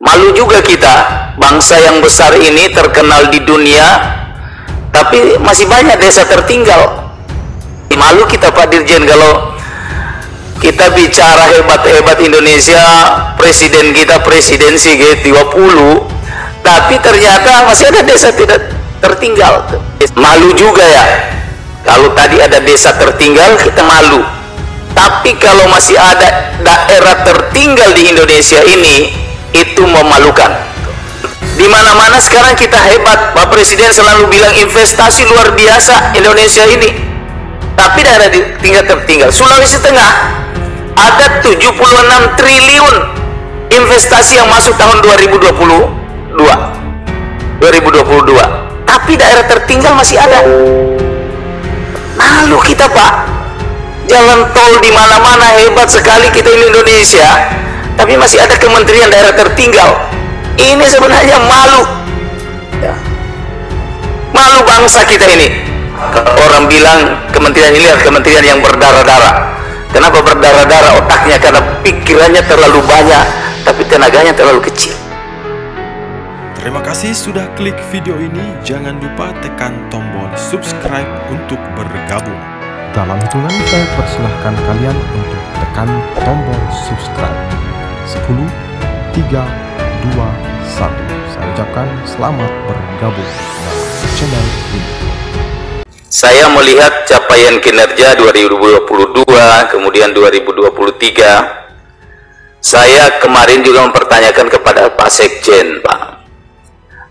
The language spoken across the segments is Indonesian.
Malu juga kita, bangsa yang besar ini terkenal di dunia, tapi masih banyak desa tertinggal. Malu kita Pak Dirjen kalau kita bicara hebat-hebat Indonesia, presiden kita presidensi G20, tapi ternyata masih ada desa tidak tertinggal. Malu juga ya, kalau tadi ada desa tertinggal kita malu, tapi kalau masih ada daerah tertinggal di Indonesia ini, itu memalukan. Di mana-mana sekarang kita hebat, Pak Presiden selalu bilang investasi luar biasa Indonesia ini, tapi daerah tinggal tertinggal. Sulawesi Tengah ada 76 triliun investasi yang masuk tahun 2022, tapi daerah tertinggal masih ada. Malu kita Pak, jalan tol di mana-mana hebat sekali kita ini Indonesia, tapi masih ada kementerian daerah tertinggal. Ini sebenarnya malu ya. Malu bangsa kita ini. Orang bilang kementerian ini adalah kementerian yang berdarah-darah. Kenapa berdarah-darah? Otaknya karena pikirannya terlalu banyak, tapi tenaganya terlalu kecil. Terima kasih sudah klik video ini. Jangan lupa tekan tombol subscribe untuk bergabung. Dalam hitungan saya persilahkan kalian untuk tekan tombol subscribe. 10, 3, 2, 1. Saya ucapkan selamat bergabung dalam channel ini. Saya melihat capaian kinerja 2022, kemudian 2023. Saya kemarin juga mempertanyakan kepada Pak Sekjen, Pak,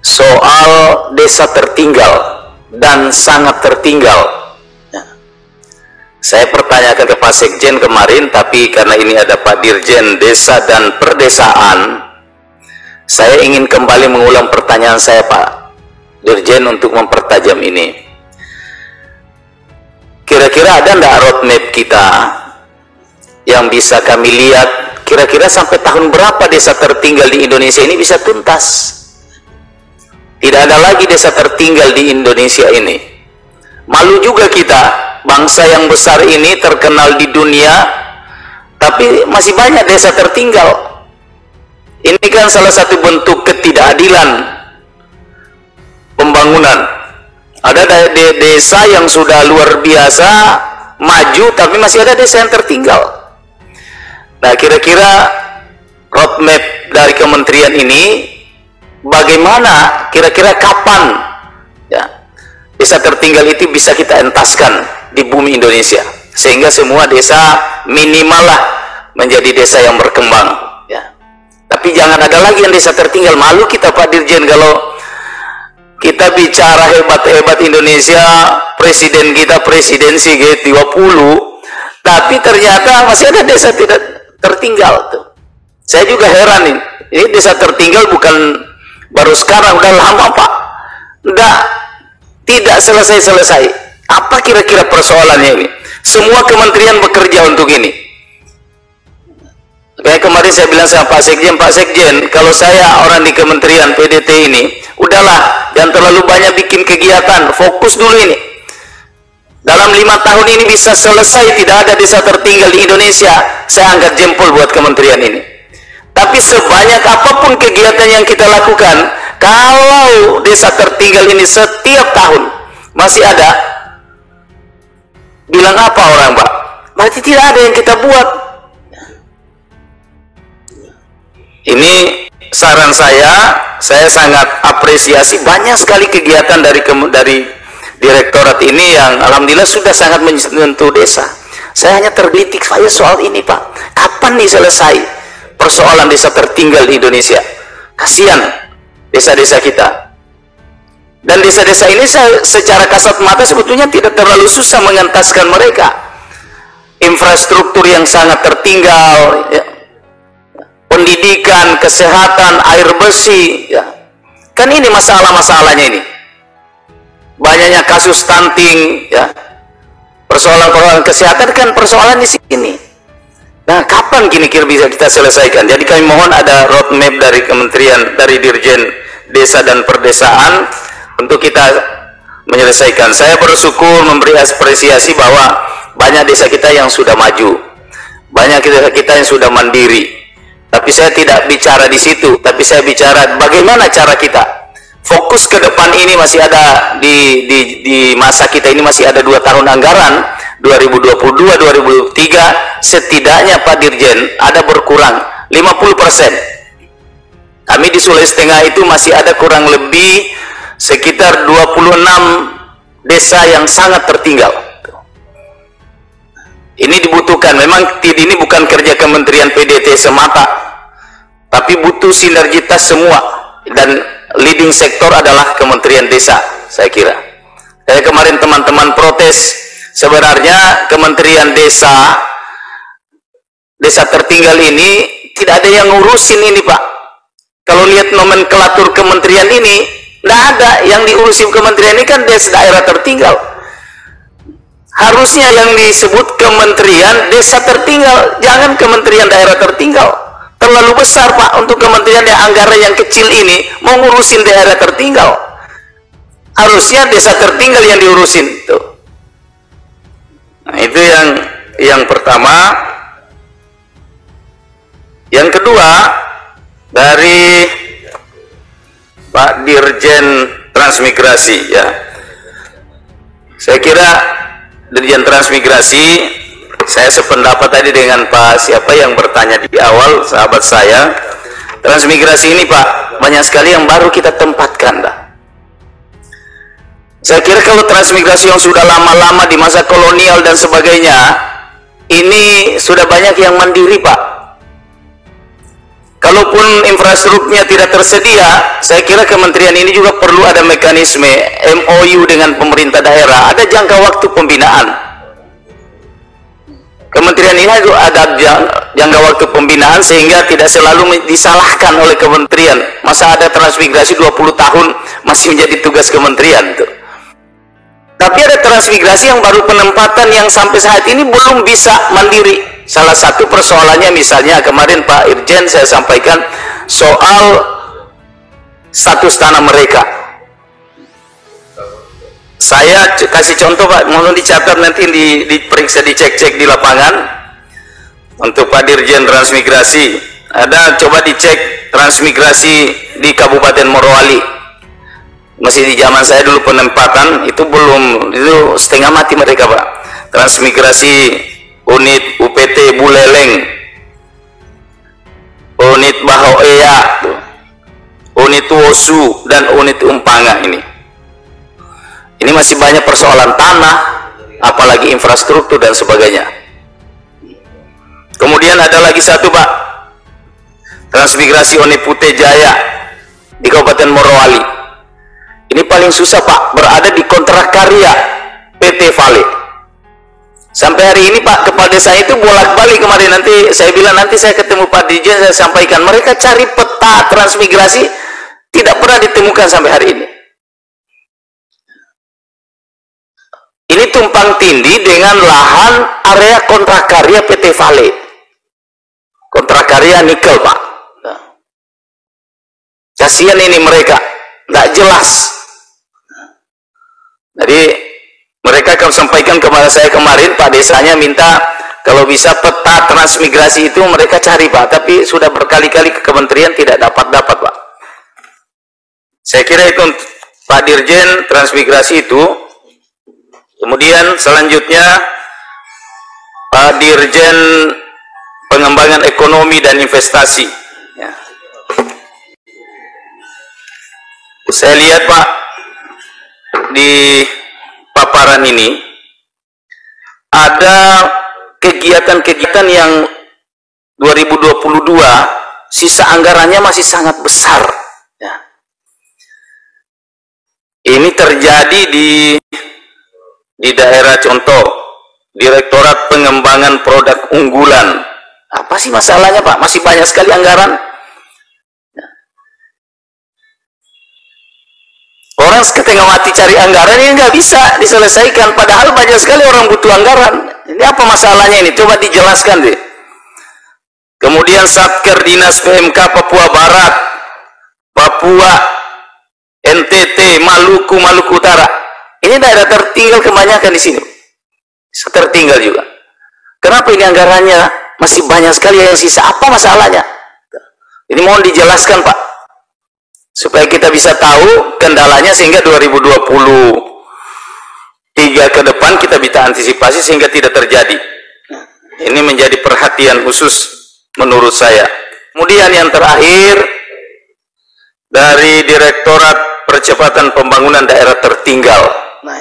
soal desa tertinggal dan sangat tertinggal. Saya pertanyakan ke Pak Sekjen kemarin, tapi karena ini ada Pak Dirjen Desa dan Perdesaan, saya ingin kembali mengulang pertanyaan saya Pak Dirjen untuk mempertajam ini. Kira-kira ada enggak roadmap kita yang bisa kami lihat, kira-kira sampai tahun berapa desa tertinggal di Indonesia ini bisa tuntas? Tidak ada lagi desa tertinggal di Indonesia ini. Malu juga kita, bangsa yang besar ini terkenal di dunia, tapi masih banyak desa tertinggal. Ini kan salah satu bentuk ketidakadilan pembangunan. Ada desa yang sudah luar biasa maju, tapi masih ada desa yang tertinggal. Nah, kira-kira roadmap dari kementerian ini bagaimana, kira-kira kapan ya desa tertinggal itu bisa kita entaskan di bumi Indonesia, sehingga semua desa minimal lah menjadi desa yang berkembang ya. Tapi jangan ada lagi yang desa tertinggal. Malu kita Pak Dirjen kalau kita bicara hebat-hebat Indonesia, presiden kita presidensi G20, tapi ternyata masih ada desa tidak tertinggal tuh. Saya juga heran ini desa tertinggal bukan baru sekarang, udah lama Pak, tidak selesai-selesai. Apa kira-kira persoalannya ini? Semua kementerian bekerja untuk ini. Kayak kemarin saya bilang sama Pak Sekjen, kalau saya orang di kementerian PDT ini, udahlah, jangan terlalu banyak bikin kegiatan, fokus dulu ini. Dalam 5 tahun ini bisa selesai, tidak ada desa tertinggal di Indonesia, saya angkat jempol buat kementerian ini. Tapi sebanyak apapun kegiatan yang kita lakukan, kalau desa tertinggal ini setiap tahun masih ada, bilang apa orang Pak? Berarti tidak ada yang kita buat. Ini saran saya sangat apresiasi banyak sekali kegiatan dari direktorat ini yang alhamdulillah sudah sangat menyentuh desa. Saya hanya tergelitik saya soal ini Pak, kapan nih selesai persoalan desa tertinggal di Indonesia? Kasihan desa-desa kita. Dan desa-desa ini secara kasat mata sebetulnya tidak terlalu susah mengentaskan mereka. Infrastruktur yang sangat tertinggal ya. Pendidikan, kesehatan, air bersih ya. Kan ini masalah-masalahnya ini. Banyaknya kasus stunting ya. Persoalan-persoalan kesehatan kan persoalan di sini. Nah, kapan kira-kira bisa kita selesaikan? Jadi kami mohon ada roadmap dari kementerian, dari Dirjen Desa dan Perdesaan untuk kita menyelesaikan. Saya bersyukur memberi apresiasi bahwa banyak desa kita yang sudah maju, banyak desa kita yang sudah mandiri. Tapi saya tidak bicara di situ, tapi saya bicara bagaimana cara kita. Fokus ke depan ini masih ada di masa kita ini masih ada 2 tahun anggaran 2022-2023, setidaknya Pak Dirjen ada berkurang 50%. Kami di Sulawesi Tengah itu masih ada kurang lebih sekitar 26 desa yang sangat tertinggal. Ini dibutuhkan, memang ini bukan kerja Kementerian PDT semata, tapi butuh sinergitas semua, dan leading sektor adalah Kementerian Desa, saya kira. Saya kemarin teman-teman protes, sebenarnya Kementerian Desa tertinggal ini tidak ada yang ngurusin ini Pak. Kalau lihat nomenklatur kementerian ini, tidak ada yang diurusin kementerian ini, kan daerah tertinggal. Harusnya yang disebut Kementerian Desa Tertinggal, jangan Kementerian Daerah Tertinggal. Terlalu besar Pak untuk kementerian yang anggaran yang kecil ini mau ngurusin daerah tertinggal. Harusnya desa tertinggal yang diurusin tuh. Nah, itu yang pertama. Yang kedua, dari Pak Dirjen Transmigrasi, ya. Saya kira Dirjen Transmigrasi, saya sependapat tadi dengan Pak siapa yang bertanya di awal, sahabat saya. Transmigrasi ini Pak, banyak sekali yang baru kita tempatkan dah. Saya kira kalau transmigrasi yang sudah lama-lama di masa kolonial dan sebagainya, ini sudah banyak yang mandiri Pak. Kalaupun infrastrukturnya tidak tersedia, saya kira kementerian ini juga perlu ada mekanisme MOU dengan pemerintah daerah, ada jangka waktu pembinaan. Kementerian ini ada jangka waktu pembinaan sehingga tidak selalu disalahkan oleh kementerian. Masa ada transmigrasi 20 tahun masih menjadi tugas kementerian tuh. Tapi ada transmigrasi yang baru penempatan yang sampai saat ini belum bisa mandiri. Salah satu persoalannya misalnya kemarin Pak Irjen saya sampaikan soal status tanah mereka. Saya kasih contoh Pak, mohon dicatat nanti diperiksa, dicek-cek di lapangan. Untuk Pak Dirjen Transmigrasi, ada coba dicek transmigrasi di Kabupaten Morowali. Masih di zaman saya dulu penempatan, itu belum, itu setengah mati mereka Pak. Transmigrasi unit UPT Buleleng, unit Bahoea, unit Wosu, dan unit Umpanga ini. Ini masih banyak persoalan tanah, apalagi infrastruktur dan sebagainya. Kemudian ada lagi satu Pak, transmigrasi unit Putih Jaya di Kabupaten Morowali. Ini paling susah Pak, berada di kontrak karya PT Vale. Sampai hari ini Pak, kepala desa itu bolak-balik kemarin, nanti saya bilang nanti saya ketemu Pak Dirjen, saya sampaikan mereka cari peta transmigrasi tidak pernah ditemukan sampai hari ini. Ini tumpang tindih dengan lahan area kontrak karya PT Vale, kontrak karya nikel Pak. Kasihan ini mereka, nggak jelas. Jadi mereka akan sampaikan kepada saya kemarin, Pak desanya minta kalau bisa peta transmigrasi itu mereka cari Pak, tapi sudah berkali-kali ke kementerian tidak dapat Pak. Saya kira itu Pak Dirjen Transmigrasi itu. Kemudian selanjutnya Pak Dirjen Pengembangan Ekonomi dan Investasi, ya. Saya lihat Pak di paparan ini ada kegiatan-kegiatan yang 2022 sisa anggarannya masih sangat besar, ya. Ini terjadi di daerah contoh Direktorat Pengembangan Produk Unggulan. Apa sih masalahnya Pak? Masih banyak sekali anggaran. Orang setengah mati cari anggaran, ini nggak bisa diselesaikan, padahal banyak sekali orang butuh anggaran. Ini apa masalahnya ini? Coba dijelaskan deh. Kemudian Satker Dinas PMK Papua Barat, Papua, NTT, Maluku Utara. Ini daerah tertinggal kebanyakan di sini. Tertinggal juga. Kenapa ini anggarannya masih banyak sekali yang sisa? Apa masalahnya? Ini mohon dijelaskan Pak, supaya kita bisa tahu kendalanya sehingga 2023 ke depan kita bisa antisipasi sehingga tidak terjadi. Ini menjadi perhatian khusus menurut saya. Kemudian yang terakhir, dari Direktorat Percepatan Pembangunan Daerah Tertinggal. Nah,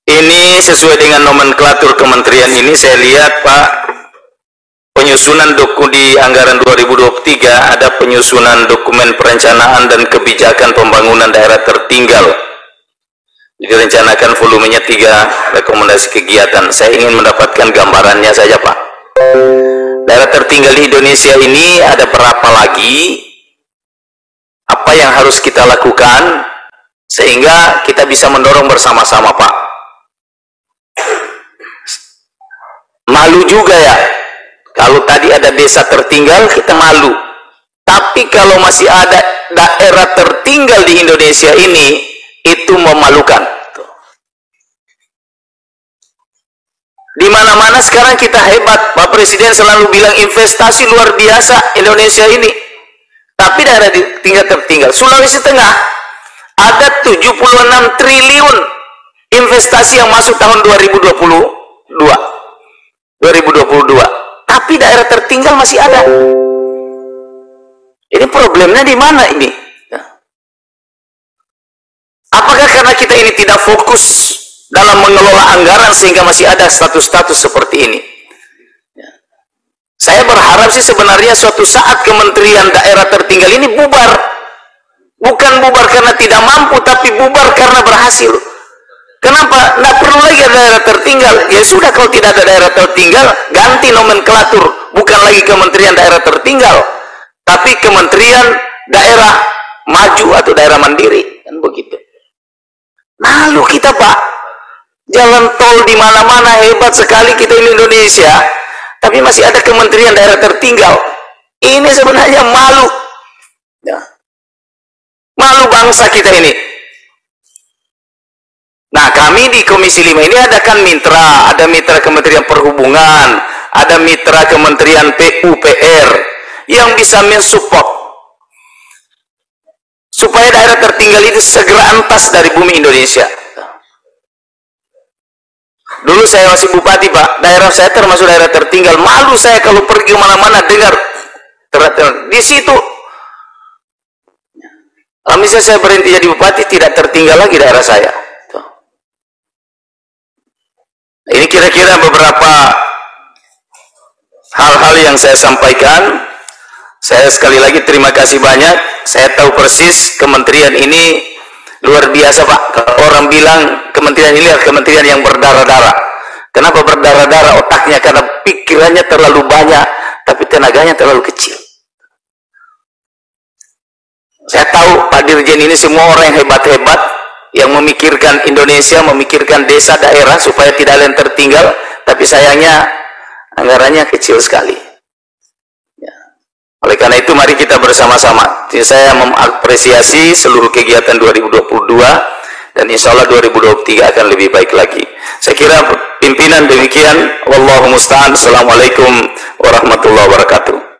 ini sesuai dengan nomenklatur kementerian ini, saya lihat Pak, penyusunan di anggaran 2023 ada penyusunan dokumen perencanaan dan kebijakan pembangunan daerah tertinggal. Direncanakan volumenya 3 rekomendasi kegiatan. Saya ingin mendapatkan gambarannya saja Pak. Daerah tertinggal di Indonesia ini ada berapa lagi? Apa yang harus kita lakukan sehingga kita bisa mendorong bersama-sama Pak? Malu juga ya, kalau tadi ada desa tertinggal kita malu, tapi kalau masih ada daerah tertinggal di Indonesia ini, itu memalukan. Di mana-mana sekarang kita hebat, Pak Presiden selalu bilang investasi luar biasa Indonesia ini, tapi daerah tertinggal Sulawesi Tengah ada 76 triliun investasi yang masuk tahun 2022, tapi daerah tertinggal masih ada. Ini problemnya di mana ini? Apakah karena kita ini tidak fokus dalam mengelola anggaran sehingga masih ada status-status seperti ini? Saya berharap sih sebenarnya suatu saat Kementerian Daerah Tertinggal ini bubar. Bukan bubar karena tidak mampu, tapi bubar karena berhasil. Kenapa? Nggak perlu lagi ada daerah tertinggal. Ya sudah, kalau tidak ada daerah tertinggal, ganti nomenklatur. Bukan lagi Kementerian Daerah Tertinggal, tapi Kementerian Daerah Maju atau Daerah Mandiri. Kan begitu. Lalu kita Pak, jalan tol di mana-mana hebat sekali kita ini Indonesia, tapi masih ada Kementerian Daerah Tertinggal. Ini sebenarnya malu. Ya. Malu bangsa kita ini. Nah, kami di Komisi 5 ini ada mitra Kementerian Perhubungan, ada mitra Kementerian PUPR yang bisa mensupport supaya daerah tertinggal itu segera antas dari bumi Indonesia. Dulu saya masih bupati Pak, daerah saya termasuk daerah tertinggal. Malu saya kalau pergi kemana-mana dengar di situ. Kalau misalnya saya berhenti jadi bupati, tidak tertinggal lagi daerah saya. Ini kira-kira beberapa hal-hal yang saya sampaikan. Saya sekali lagi terima kasih banyak. Saya tahu persis kementerian ini luar biasa Pak. Kalau orang bilang kementerian ini adalah kementerian yang berdarah-darah. Kenapa berdarah-darah? Otaknya karena pikirannya terlalu banyak, tapi tenaganya terlalu kecil. Saya tahu Pak Dirjen ini semua orang yang hebat-hebat, yang memikirkan Indonesia, memikirkan desa, daerah supaya tidak ada yang tertinggal, tapi sayangnya anggarannya kecil sekali. Ya. Oleh karena itu mari kita bersama-sama. Saya mengapresiasi seluruh kegiatan 2022 dan insya Allah 2023 akan lebih baik lagi. Saya kira pimpinan demikian. Wallahu musta'an. Assalamualaikum warahmatullahi wabarakatuh.